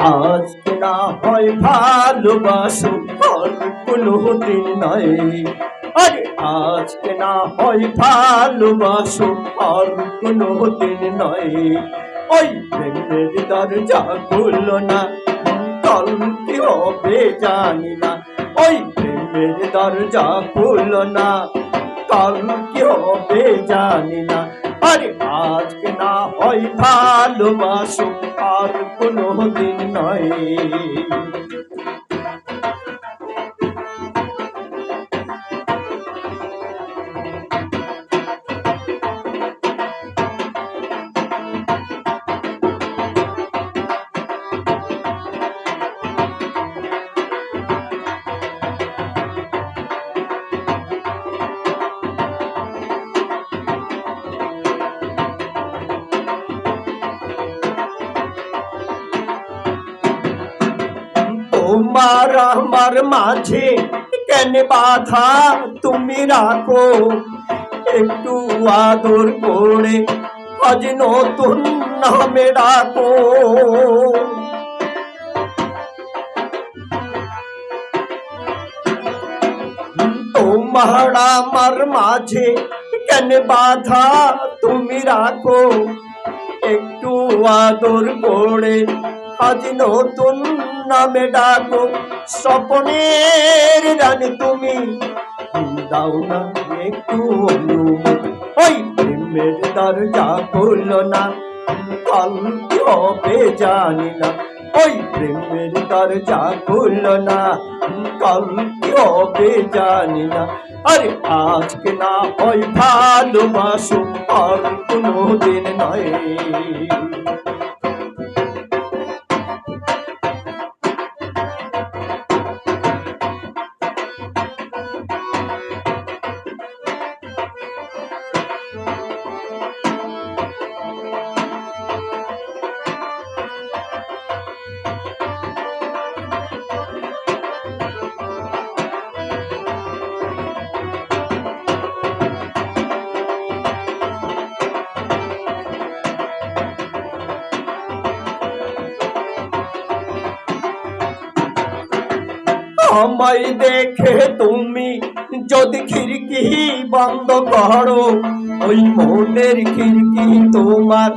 আজকে না হয় ভালোবাসো আর কোনো দিন নয়। আরে আজকে না হয় ভালোবাসো আর কোনো দিন নয়। ওই প্রেমের দরজা খুললো না, কাল কি হবে জানি না। ওই প্রেমের দরজা খুললো না, কাল কি হবে জানি না। আরে আজকে না হয় ভালোবাসো আর কোনো দিন নয়। তোমার আমার মাঝে কেন বাধা তুমি রাখো, একটু আদর করে আজ নতুন নামে ডাকো। তোমার আমার মাঝে কেন বাধা তুমি রাখো, একটু আদর করে আজ নতুন নামে ডাকো। স্বপ্নের রানী তুমি দাও না একটু অনুমতি। ওই প্রেমের দরজা খুললো না, কাল কি হবে জানি না। ওই প্রেমের দরজা খুললো না, কাল কি হবে জানি না। আরে আজকে না হয় ভালোবাসো আর কোনো দিন নয়। আমায় দেখে তুমি যদি খিড়কি বন্ধ করো, ওই মনের খিড়কি তোমার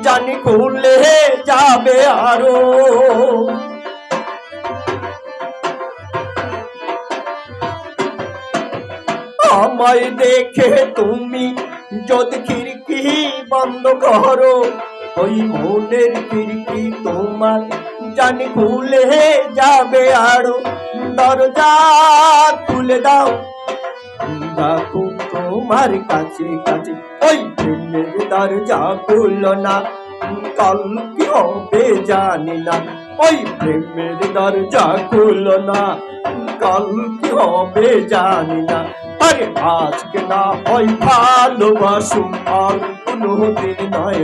জানি খুলে যাবে আরো। আমায় দেখে তুমি যদি খিড়কি বন্ধ করো, ওই মনের খিড়কি তোমার জানি খুলে যাবে আরো। দরজা খুলে দাও, রাখো তোমার কাছে কাছে। ওই প্রেমের দরজা খুললো না, কাল কি হবে জানি না। ওই প্রেমের দরজা খুললো না, কাল কি হবে জানি না। আরে আজকে না হয় ভালোবাসো আর কোনো দিন নয়।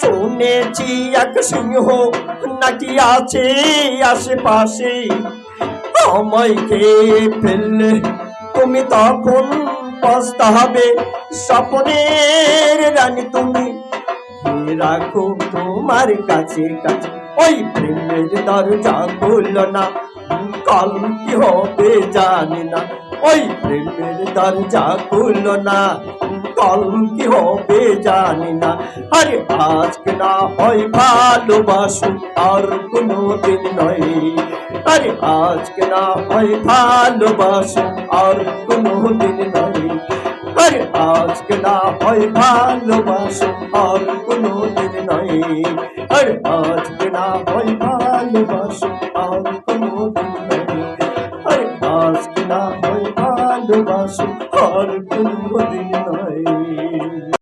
শুনেছি এক সিংহ নাকি আছে আশেপাশে, আমায় খেয়ে ফেললে তুমি তখন পস্তাবে। স্বপ্নের রানী তুমি রাখো তোমার কাছে কাছে। ওই প্রেমের দরজা খুললো না, কাল কি হবে জানি না। ওই প্রেমের দরজা খুললো না, কাল কি হবে জানি না। আরে আজকে না হয় ভালোবাসো আর কোনো দিন নয়। আরে আজকে না হয় ভালোবাসো আর কোনো দিন নয়। আরে আজকে না হয় ভালোবাসো আর কোনো দিন নয়। আরে আজকে না হয় ভালোবাসো আর কোনো দিন নয়। আরে আজকে না হয় ভালোবাসো আর কোনো দিন নয়।